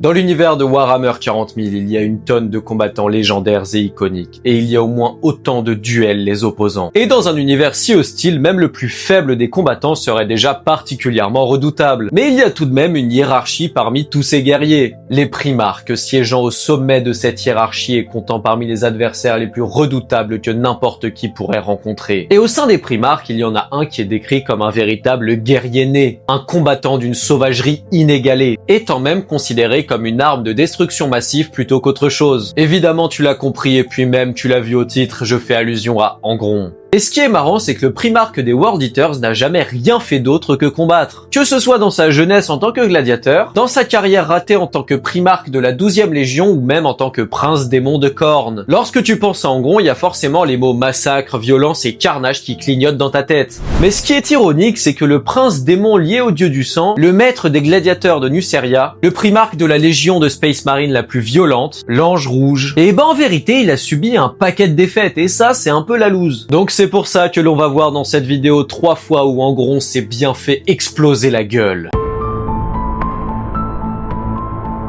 Dans l'univers de Warhammer 40 000, il y a une tonne de combattants légendaires et iconiques, et il y a au moins autant de duels les opposants. Et dans un univers si hostile, même le plus faible des combattants serait déjà particulièrement redoutable. Mais il y a tout de même une hiérarchie parmi tous ces guerriers. Les primarques siégeant au sommet de cette hiérarchie et comptant parmi les adversaires les plus redoutables que n'importe qui pourrait rencontrer. Et au sein des primarques, il y en a un qui est décrit comme un véritable guerrier né, un combattant d'une sauvagerie inégalée, étant même considéré comme une arme de destruction massive plutôt qu'autre chose. Évidemment, tu l'as compris et puis même tu l'as vu au titre, je fais allusion à Angron. Et ce qui est marrant, c'est que le primarque des World Eaters n'a jamais rien fait d'autre que combattre. Que ce soit dans sa jeunesse en tant que gladiateur, dans sa carrière ratée en tant que primarque de la 12e Légion ou même en tant que prince démon de Khorne. Lorsque tu penses à Angron, il y a forcément les mots massacre, violence et carnage qui clignotent dans ta tête. Mais ce qui est ironique, c'est que le prince démon lié au dieu du sang, le maître des gladiateurs de Nuceria, le primarque de la Légion de Space Marine la plus violente, l'Ange Rouge, et en vérité, il a subi un paquet de défaites et ça, c'est un peu la loose. Donc c'est pour ça que l'on va voir dans cette vidéo 3 fois où Angron s'est bien fait exploser la gueule.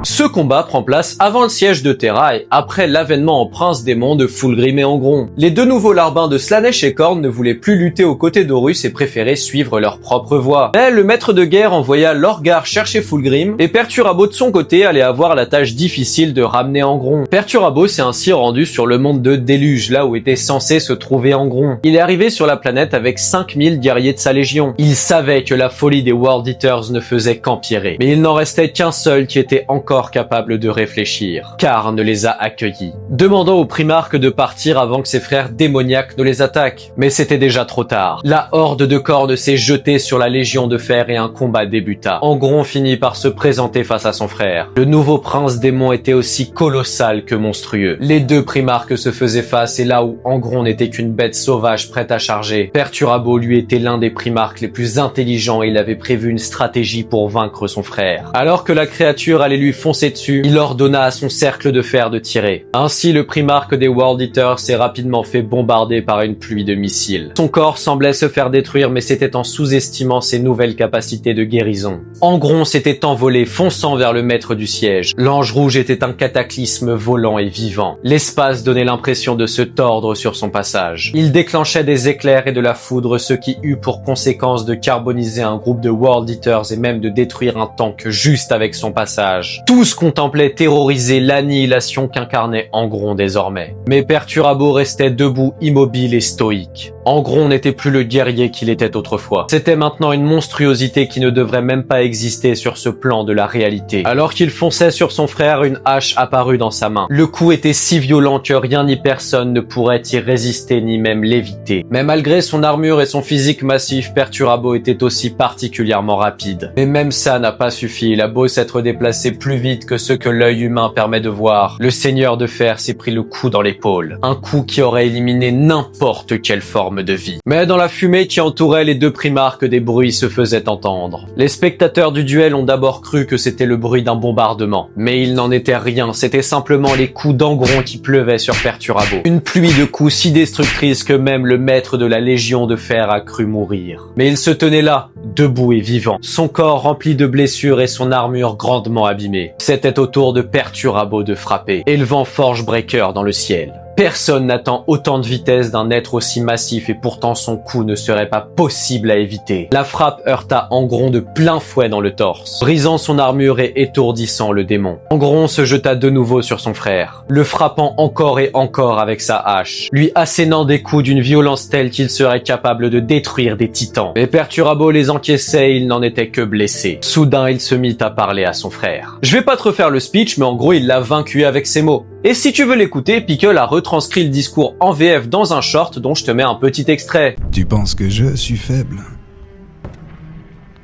Ce combat prend place avant le siège de Terra et après l'avènement en prince démon de Fulgrim et Angron. Les deux nouveaux larbins de Slaanesh et Khorne ne voulaient plus lutter aux côtés d'Horus et préféraient suivre leur propre voie. Mais le maître de guerre envoya Lorgar chercher Fulgrim et Perturabo de son côté allait avoir la tâche difficile de ramener Angron. Perturabo s'est ainsi rendu sur le monde de Déluge, là où était censé se trouver Angron. Il est arrivé sur la planète avec 5000 guerriers de sa légion. Il savait que la folie des World Eaters ne faisait qu'empirer. Mais il n'en restait qu'un seul qui était encore capable de réfléchir. Khorne les a accueillis, demandant au primarque de partir avant que ses frères démoniaques ne les attaquent. Mais c'était déjà trop tard. La horde de Khorne s'est jetée sur la Légion de Fer et un combat débuta. Angron finit par se présenter face à son frère. Le nouveau prince démon était aussi colossal que monstrueux. Les deux primarques se faisaient face et là où Angron n'était qu'une bête sauvage prête à charger, Perturabo lui était l'un des primarques les plus intelligents et il avait prévu une stratégie pour vaincre son frère. Alors que la créature allait lui foncer dessus, il ordonna à son cercle de fer de tirer. Ainsi, le primarque des World Eaters s'est rapidement fait bombarder par une pluie de missiles. Son corps semblait se faire détruire, mais c'était en sous-estimant ses nouvelles capacités de guérison. Angron s'était envolé, fonçant vers le maître du siège. L'Ange Rouge était un cataclysme volant et vivant. L'espace donnait l'impression de se tordre sur son passage. Il déclenchait des éclairs et de la foudre, ce qui eut pour conséquence de carboniser un groupe de World Eaters et même de détruire un tank juste avec son passage. Tous contemplaient terrorisés l'annihilation qu'incarnait Angron désormais. Mais Perturabo restait debout, immobile et stoïque. Angron n'était plus le guerrier qu'il était autrefois. C'était maintenant une monstruosité qui ne devrait même pas exister sur ce plan de la réalité. Alors qu'il fonçait sur son frère, une hache apparut dans sa main. Le coup était si violent que rien ni personne ne pourrait y résister ni même l'éviter. Mais malgré son armure et son physique massif, Perturabo était aussi particulièrement rapide. Mais même ça n'a pas suffi, il a beau s'être déplacé plus vite que ce que l'œil humain permet de voir. Le Seigneur de Fer s'est pris le coup dans l'épaule. Un coup qui aurait éliminé n'importe quelle forme de vie. Mais dans la fumée qui entourait les deux primarques, des bruits se faisaient entendre. Les spectateurs du duel ont d'abord cru que c'était le bruit d'un bombardement. Mais il n'en était rien, c'était simplement les coups d'Angron qui pleuvaient sur Perturabo. Une pluie de coups si destructrice que même le maître de la Légion de Fer a cru mourir. Mais il se tenait là, debout et vivant, son corps rempli de blessures et son armure grandement abîmée. C'était au tour de Perturabo de frapper, élevant Forgebreaker dans le ciel. Personne n'attend autant de vitesse d'un être aussi massif et pourtant son coup ne serait pas possible à éviter. La frappe heurta Angron de plein fouet dans le torse, brisant son armure et étourdissant le démon. Angron se jeta de nouveau sur son frère, le frappant encore et encore avec sa hache, lui assénant des coups d'une violence telle qu'il serait capable de détruire des titans. Mais Perturabo les encaissait et il n'en était que blessé. Soudain, il se mit à parler à son frère. Je vais pas te refaire le speech, mais en gros, il l'a vaincu avec ces mots. Et si tu veux l'écouter, Pickle a retranscrit le discours en VF dans un short dont je te mets un petit extrait. Tu penses que je suis faible,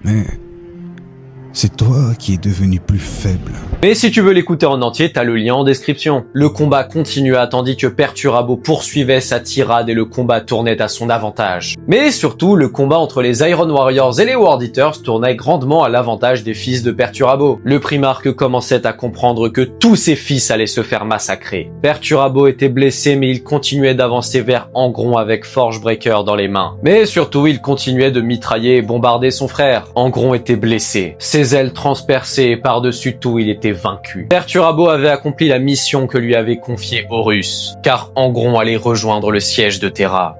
mais c'est toi qui es devenu plus faible. Mais si tu veux l'écouter en entier, t'as le lien en description. Le combat continua tandis que Perturabo poursuivait sa tirade et le combat tournait à son avantage. Mais surtout, le combat entre les Iron Warriors et les World Eaters tournait grandement à l'avantage des fils de Perturabo. Le primarque commençait à comprendre que tous ses fils allaient se faire massacrer. Perturabo était blessé mais il continuait d'avancer vers Angron avec Forgebreaker dans les mains. Mais surtout, il continuait de mitrailler et bombarder son frère. Angron était blessé. Ses Ses ailes transpercées et par-dessus tout, il était vaincu. Père Turabo avait accompli la mission que lui avait confiée Horus, car Angron allait rejoindre le siège de Terra.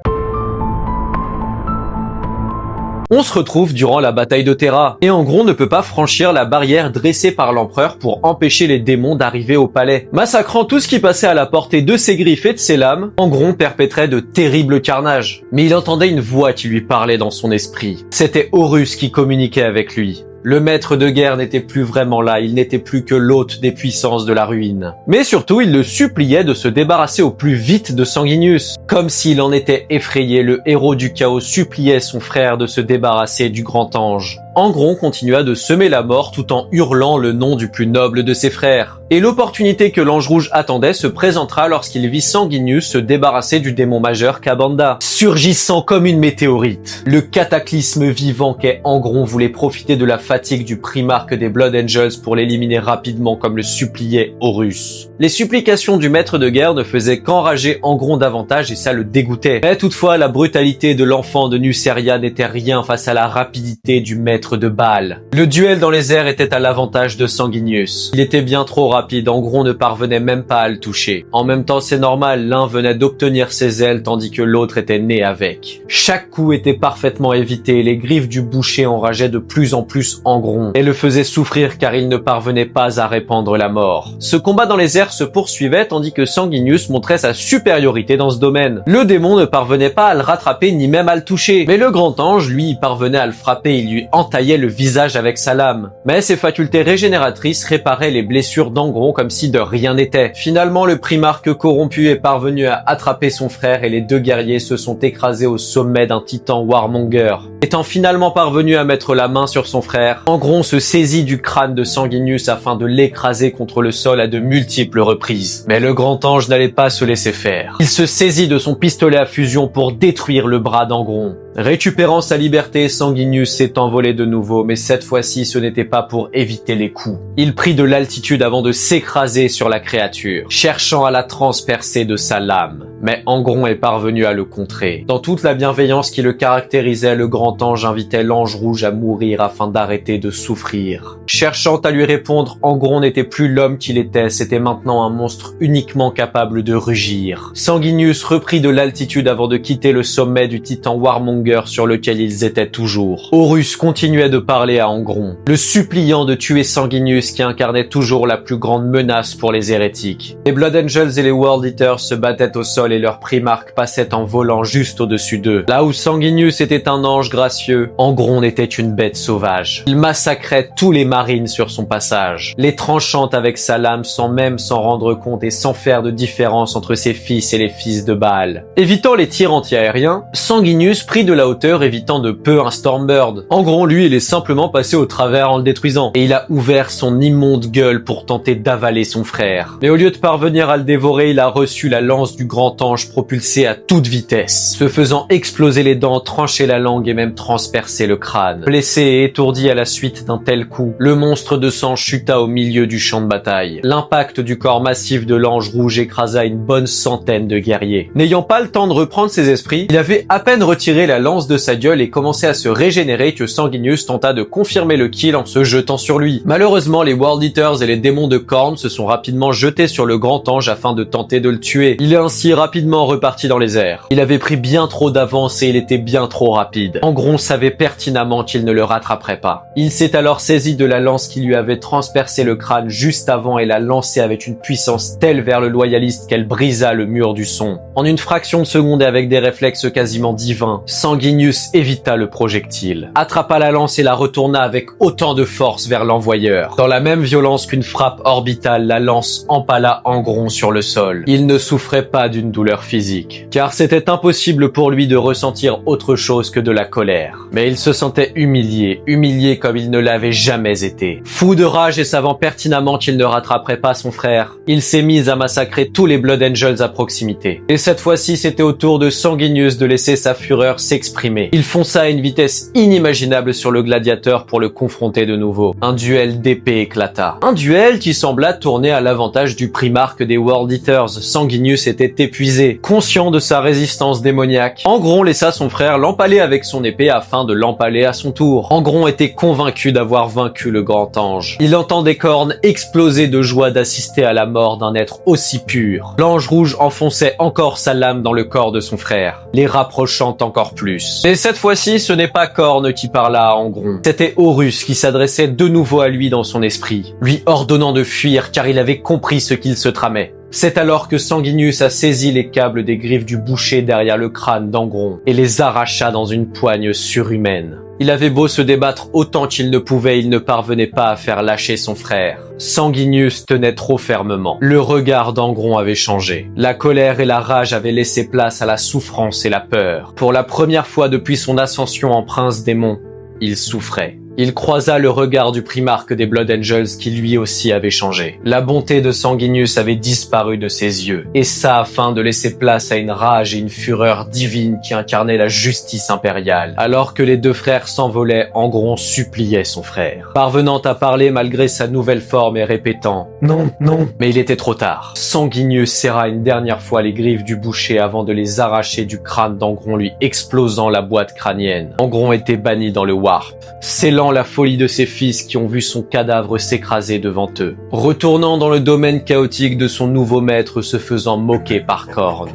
On se retrouve durant la bataille de Terra, et Angron ne peut pas franchir la barrière dressée par l'empereur pour empêcher les démons d'arriver au palais. Massacrant tout ce qui passait à la portée de ses griffes et de ses lames, Angron perpétrait de terribles carnages. Mais il entendait une voix qui lui parlait dans son esprit. C'était Horus qui communiquait avec lui. Le maître de guerre n'était plus vraiment là, il n'était plus que l'hôte des puissances de la ruine. Mais surtout, il le suppliait de se débarrasser au plus vite de Sanguinius. Comme s'il en était effrayé, le héros du chaos suppliait son frère de se débarrasser du grand ange. Angron continua de semer la mort tout en hurlant le nom du plus noble de ses frères. Et l'opportunité que l'Ange Rouge attendait se présentera lorsqu'il vit Sanguinius se débarrasser du démon majeur Kabanda, surgissant comme une météorite. Le cataclysme vivant qu'est Angron voulait profiter de la fatigue du primarque des Blood Angels pour l'éliminer rapidement comme le suppliait Horus. Les supplications du maître de guerre ne faisaient qu'enrager Angron davantage et ça le dégoûtait. Mais toutefois, la brutalité de l'enfant de Nuceria n'était rien face à la rapidité du maître de Baal. Le duel dans les airs était à l'avantage de Sanguinius. Il était bien trop rapide, Angron ne parvenait même pas à le toucher. En même temps, c'est normal, l'un venait d'obtenir ses ailes tandis que l'autre était né avec. Chaque coup était parfaitement évité, les griffes du boucher enrageaient de plus en plus Angron et le faisaient souffrir car il ne parvenait pas à répandre la mort. Ce combat dans les airs se poursuivait tandis que Sanguinius montrait sa supériorité dans ce domaine. Le démon ne parvenait pas à le rattraper ni même à le toucher, mais le grand ange, lui, parvenait à le frapper, il lui entaillait le visage avec sa lame. Mais ses facultés régénératrices réparaient les blessures d'Angron comme si de rien n'était. Finalement, le primarque corrompu est parvenu à attraper son frère et les deux guerriers se sont écrasés au sommet d'un titan warmonger. Étant finalement parvenu à mettre la main sur son frère, Angron se saisit du crâne de Sanguinius afin de l'écraser contre le sol à de multiples reprises. Mais le grand ange n'allait pas se laisser faire. Il se saisit de son pistolet à fusion pour détruire le bras d'Angron. Récupérant sa liberté, Sanguinius s'est envolé de nouveau, mais cette fois-ci ce n'était pas pour éviter les coups. Il prit de l'altitude avant de s'écraser sur la créature, cherchant à la transpercer de sa lame. Mais Angron est parvenu à le contrer. Dans toute la bienveillance qui le caractérisait, le grand ange invitait l'Ange Rouge à mourir afin d'arrêter de souffrir. Cherchant à lui répondre, Angron n'était plus l'homme qu'il était, c'était maintenant un monstre uniquement capable de rugir. Sanguinius reprit de l'altitude avant de quitter le sommet du titan Warmonger sur lequel ils étaient toujours. Horus continuait de parler à Angron, le suppliant de tuer Sanguinius qui incarnait toujours la plus grande menace pour les hérétiques. Les Blood Angels et les World Eaters se battaient au sol et leur primarque passait en volant juste au-dessus d'eux. Là où Sanguinius était un ange gracieux, Angron était une bête sauvage. Il massacrait tous les marines sur son passage, les tranchant avec sa lame sans même s'en rendre compte et sans faire de différence entre ses fils et les fils de Baal. Évitant les tirs antiaériens, Sanguinius prit de la hauteur, évitant de peu un Stormbird. Angron, lui, il est simplement passé au travers en le détruisant, et il a ouvert son immonde gueule pour tenter d'avaler son frère. Mais au lieu de parvenir à le dévorer, il a reçu la lance du grand ange propulsée à toute vitesse, se faisant exploser les dents, trancher la langue et même transpercer le crâne. Blessé et étourdi à la suite d'un tel coup, le monstre de sang chuta au milieu du champ de bataille. L'impact du corps massif de l'Ange Rouge écrasa une bonne centaine de guerriers. N'ayant pas le temps de reprendre ses esprits, il avait à peine retiré la lance de sa gueule et commençait à se régénérer que Sanguinius tenta de confirmer le kill en se jetant sur lui. Malheureusement, les World Eaters et les démons de Khorne se sont rapidement jetés sur le grand ange afin de tenter de le tuer. Il est ainsi rapidement reparti dans les airs. Il avait pris bien trop d'avance et il était bien trop rapide. Angron savait pertinemment qu'il ne le rattraperait pas. Il s'est alors saisi de la lance qui lui avait transpercé le crâne juste avant et l'a lancée avec une puissance telle vers le loyaliste qu'elle brisa le mur du son. En une fraction de seconde et avec des réflexes quasiment divins, Sanguinius évita le projectile, attrapa la lance et la retourna avec autant de force vers l'envoyeur. Dans la même violence qu'une frappe orbitale, la lance empala Angron sur le sol. Il ne souffrait pas d'une douleur physique, car c'était impossible pour lui de ressentir autre chose que de la colère. Mais il se sentait humilié comme il ne l'avait jamais été. Fou de rage et savant pertinemment qu'il ne rattraperait pas son frère, il s'est mis à massacrer tous les Blood Angels à proximité. Et cette fois-ci, c'était au tour de Sanguinius de laisser sa fureur s'exprimer. Il fonça à une vitesse inimaginable sur le gladiateur pour le confronter de nouveau. Un duel d'épée éclata. Un duel qui sembla tourner à l'avantage du primarque des World Eaters. Sanguinius était épuisé paralysé, conscient de sa résistance démoniaque. Angron laissa son frère l'empaler avec son épée afin de l'empaler à son tour. Angron était convaincu d'avoir vaincu le grand ange. Il entendait Khorne exploser de joie d'assister à la mort d'un être aussi pur. L'ange rouge enfonçait encore sa lame dans le corps de son frère, les rapprochant encore plus. Mais cette fois-ci, ce n'est pas Khorne qui parla à Angron. C'était Horus qui s'adressait de nouveau à lui dans son esprit, lui ordonnant de fuir car il avait compris ce qu'il se tramait. C'est alors que Sanguinius a saisi les câbles des griffes du boucher derrière le crâne d'Angron et les arracha dans une poigne surhumaine. Il avait beau se débattre autant qu'il ne pouvait, il ne parvenait pas à faire lâcher son frère. Sanguinius tenait trop fermement. Le regard d'Angron avait changé. La colère et la rage avaient laissé place à la souffrance et la peur. Pour la première fois depuis son ascension en prince démon, il souffrait. Il croisa le regard du primarque des Blood Angels qui lui aussi avait changé. La bonté de Sanguinius avait disparu de ses yeux, et ça afin de laisser place à une rage et une fureur divine qui incarnaient la justice impériale. Alors que les deux frères s'envolaient, Angron suppliait son frère, parvenant à parler malgré sa nouvelle forme et répétant « Non, non ». Mais il était trop tard. Sanguinius serra une dernière fois les griffes du boucher avant de les arracher du crâne d'Angron, lui explosant la boîte crânienne. Angron était banni dans le Warp, scellant la folie de ses fils qui ont vu son cadavre s'écraser devant eux, retournant dans le domaine chaotique de son nouveau maître, se faisant moquer par Khorne.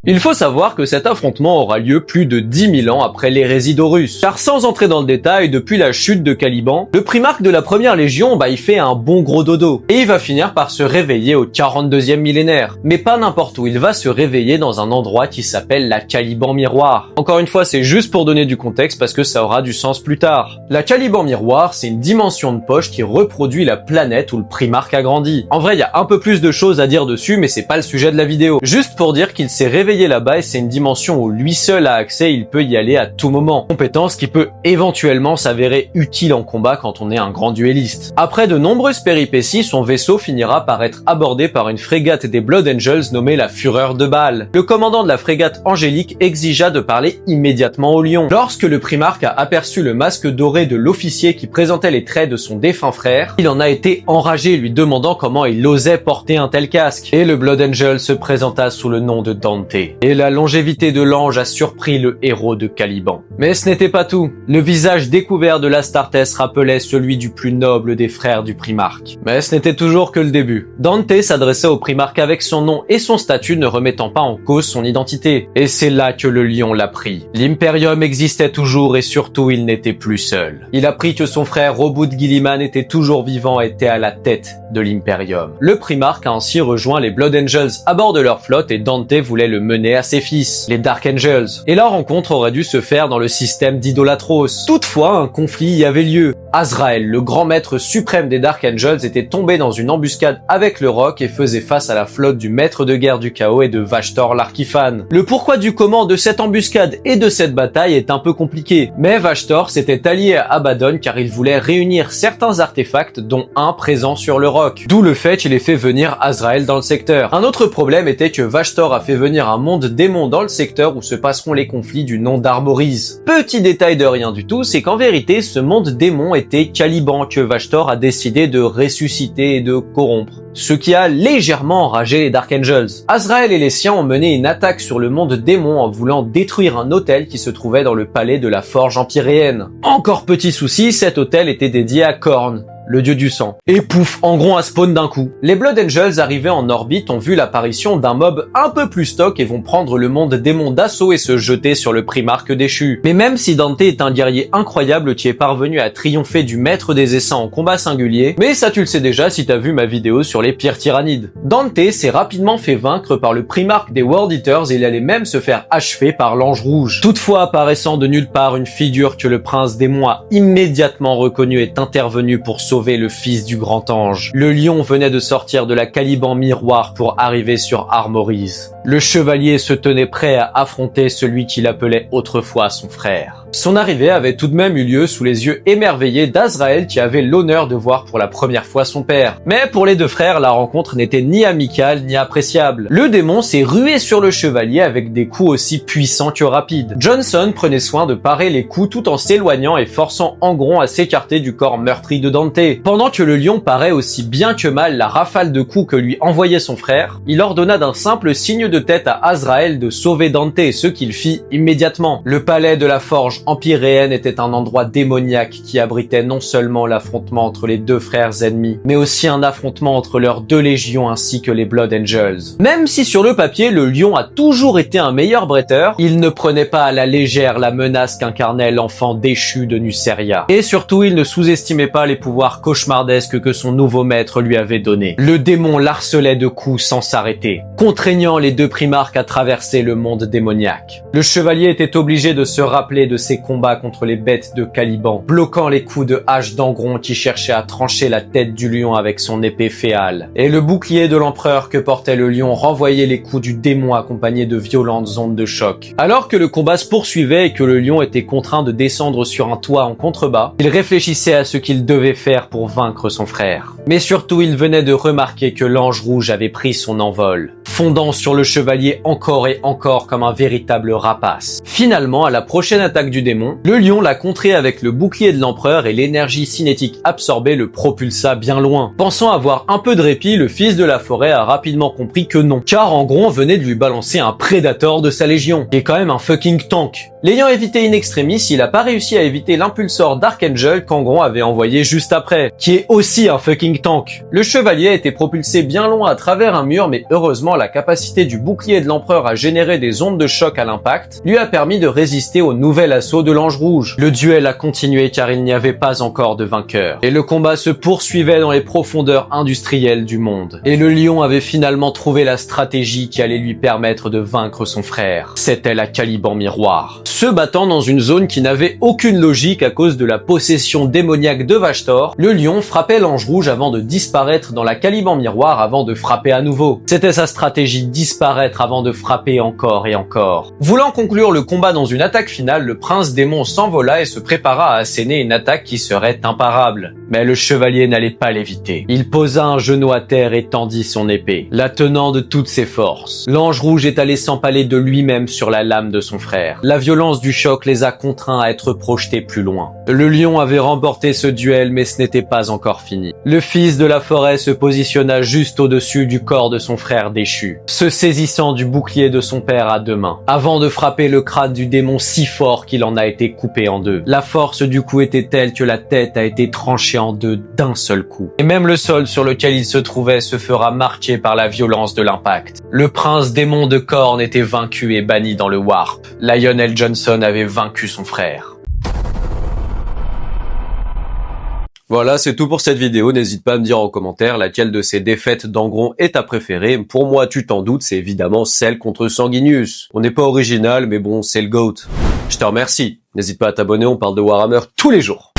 Il faut savoir que cet affrontement aura lieu plus de 10 000 ans après l'hérésie d'Horus. Car sans entrer dans le détail, depuis la chute de Caliban, le primarque de la première légion, il fait un bon gros dodo. Et il va finir par se réveiller au 42e millénaire. Mais pas n'importe où, il va se réveiller dans un endroit qui s'appelle la Caliban Miroir. Encore une fois, c'est juste pour donner du contexte parce que ça aura du sens plus tard. La Caliban Miroir, c'est une dimension de poche qui reproduit la planète où le primarque a grandi. En vrai, il y a un peu plus de choses à dire dessus, mais c'est pas le sujet de la vidéo. Juste pour dire qu'il s'est réveillé là-bas et c'est une dimension où lui seul a accès, il peut y aller à tout moment. Compétence qui peut éventuellement s'avérer utile en combat quand on est un grand duelliste. Après de nombreuses péripéties, son vaisseau finira par être abordé par une frégate des Blood Angels nommée la Fureur de Baal. Le commandant de la frégate Angélique exigea de parler immédiatement au lion. Lorsque le primarque a aperçu le masque doré de l'officier qui présentait les traits de son défunt frère, il en a été enragé, lui demandant comment il osait porter un tel casque. Et le Blood Angel se présenta sous le nom de Dante. Et la longévité de l'ange a surpris le héros de Caliban. Mais ce n'était pas tout. Le visage découvert de l'Astartes rappelait celui du plus noble des frères du primarque. Mais ce n'était toujours que le début. Dante s'adressait au primarque avec son nom et son statut, ne remettant pas en cause son identité. Et c'est là que le lion l'apprit. L'Imperium existait toujours et surtout il n'était plus seul. Il apprit que son frère Roboute Guilliman était toujours vivant et était à la tête de l'Imperium. Le primarque a ainsi rejoint les Blood Angels à bord de leur flotte et Dante voulait le mener à ses fils, les Dark Angels. Et leur rencontre aurait dû se faire dans le système d'Idolatros. Toutefois, un conflit y avait lieu. Azrael, le grand maître suprême des Dark Angels, était tombé dans une embuscade avec le Roc et faisait face à la flotte du maître de guerre du chaos et de Vashtor l'Archiphane. Le pourquoi du comment de cette embuscade et de cette bataille est un peu compliqué, mais Vashtor s'était allié à Abaddon car il voulait réunir certains artefacts dont un présent sur le Roc. D'où le fait qu'il ait fait venir Azrael dans le secteur. Un autre problème était que Vashtor a fait venir un monde démon dans le secteur où se passeront les conflits du nom d'Armorise. Petit détail de rien du tout, c'est qu'en vérité, ce monde démon était Caliban que Vashtor a décidé de ressusciter et de corrompre. Ce qui a légèrement enragé les Dark Angels. Azrael et les siens ont mené une attaque sur le monde démon en voulant détruire un hôtel qui se trouvait dans le palais de la Forge empyréenne. Encore petit souci, cet hôtel était dédié à Khorne, le dieu du sang. Et pouf, Angron a spawn d'un coup. Les Blood Angels arrivés en orbite ont vu l'apparition d'un mob un peu plus stock et vont prendre le monde démon d'assaut et se jeter sur le primarque déchu. Mais même si Dante est un guerrier incroyable qui est parvenu à triompher du maître des essaims en combat singulier, mais ça tu le sais déjà si t'as vu ma vidéo sur les pires tyrannides. Dante s'est rapidement fait vaincre par le primarque des World Eaters et il allait même se faire achever par l'ange rouge. Toutefois, apparaissant de nulle part, une figure que le prince démon a immédiatement reconnue est intervenue pour sauver le fils du grand ange. Le lion venait de sortir de la Caliban Miroir pour arriver sur Armorise. Le chevalier se tenait prêt à affronter celui qu'il appelait autrefois son frère. Son arrivée avait tout de même eu lieu sous les yeux émerveillés d'Azraël qui avait l'honneur de voir pour la première fois son père. Mais pour les deux frères, la rencontre n'était ni amicale ni appréciable. Le démon s'est rué sur le chevalier avec des coups aussi puissants que rapides. Johnson prenait soin de parer les coups tout en s'éloignant et forçant Angron à s'écarter du corps meurtri de Dante. Pendant que le lion parait aussi bien que mal la rafale de coups que lui envoyait son frère, il ordonna d'un simple signe de tête à Azraël de sauver Dante, ce qu'il fit immédiatement. Le palais de la forge empyréenne était un endroit démoniaque qui abritait non seulement l'affrontement entre les deux frères ennemis, mais aussi un affrontement entre leurs deux légions ainsi que les Blood Angels. Même si sur le papier le lion a toujours été un meilleur bretteur, il ne prenait pas à la légère la menace qu'incarnait l'enfant déchu de Nuceria. Et surtout, il ne sous-estimait pas les pouvoirs cauchemardesques que son nouveau maître lui avait donnés. Le démon l'harcelait de coups sans s'arrêter, contraignant les deux primarques à traverser le monde démoniaque. Le chevalier était obligé de se rappeler de ses combats contre les bêtes de Caliban, bloquant les coups de hache d'Angron qui cherchait à trancher la tête du lion avec son épée féale. Et le bouclier de l'empereur que portait le lion renvoyait les coups du démon accompagnés de violentes ondes de choc. Alors que le combat se poursuivait et que le lion était contraint de descendre sur un toit en contrebas, il réfléchissait à ce qu'il devait faire pour vaincre son frère. Mais surtout, il venait de remarquer que l'ange rouge avait pris son envol, fondant sur le chevalier encore et encore comme un véritable rapace. Finalement, à la prochaine attaque du démon, le lion l'a contré avec le bouclier de l'empereur et l'énergie cinétique absorbée le propulsa bien loin. Pensant avoir un peu de répit, le fils de la forêt a rapidement compris que non, car Angron venait de lui balancer un prédateur de sa légion, qui est quand même un fucking tank. L'ayant évité in extremis, il a pas réussi à éviter l'impulsor d'Archangel qu'Angron avait envoyé juste après, qui est aussi un fucking tank. Le chevalier a été propulsé bien loin à travers un mur, mais heureusement la capacité du bouclier de l'empereur à générer des ondes de choc à l'impact lui a permis de résister au nouvel assaut de l'ange rouge. Le duel a continué car il n'y avait pas encore de vainqueur. Et le combat se poursuivait dans les profondeurs industrielles du monde. Et le lion avait finalement trouvé la stratégie qui allait lui permettre de vaincre son frère. C'était la Caliban miroir. Se battant dans une zone qui n'avait aucune logique à cause de la possession démoniaque de Vashtor, le lion frappait l'ange rouge avant de disparaître dans la Caliban miroir avant de frapper à nouveau. C'était sa stratégie, disparaître avant de frapper encore et encore. Voulant conclure le combat dans une attaque finale, le prince démon s'envola et se prépara à asséner une attaque qui serait imparable. Mais le chevalier n'allait pas l'éviter. Il posa un genou à terre et tendit son épée, la tenant de toutes ses forces. L'ange rouge est allé s'empaler de lui-même sur la lame de son frère. La violence du choc les a contraints à être projetés plus loin. Le lion avait remporté ce duel, mais ce n'était pas encore fini. Le fils de la forêt se positionna juste au-dessus du corps de son frère déchu, se saisissant du bouclier de son père à deux mains, avant de frapper le crâne du démon si fort qu'il en a été coupé en deux. La force du coup était telle que la tête a été tranchée en deux d'un seul coup. Et même le sol sur lequel il se trouvait se fera marquer par la violence de l'impact. Le prince démon de Khorne était vaincu et banni dans le Warp. Lionel Johnson avait vaincu son frère. Voilà, c'est tout pour cette vidéo. N'hésite pas à me dire en commentaire laquelle de ces défaites d'Angron est ta préférée. Pour moi, tu t'en doutes, c'est évidemment celle contre Sanguinius. On n'est pas original, mais bon, c'est le GOAT. Je te remercie. N'hésite pas à t'abonner, on parle de Warhammer tous les jours.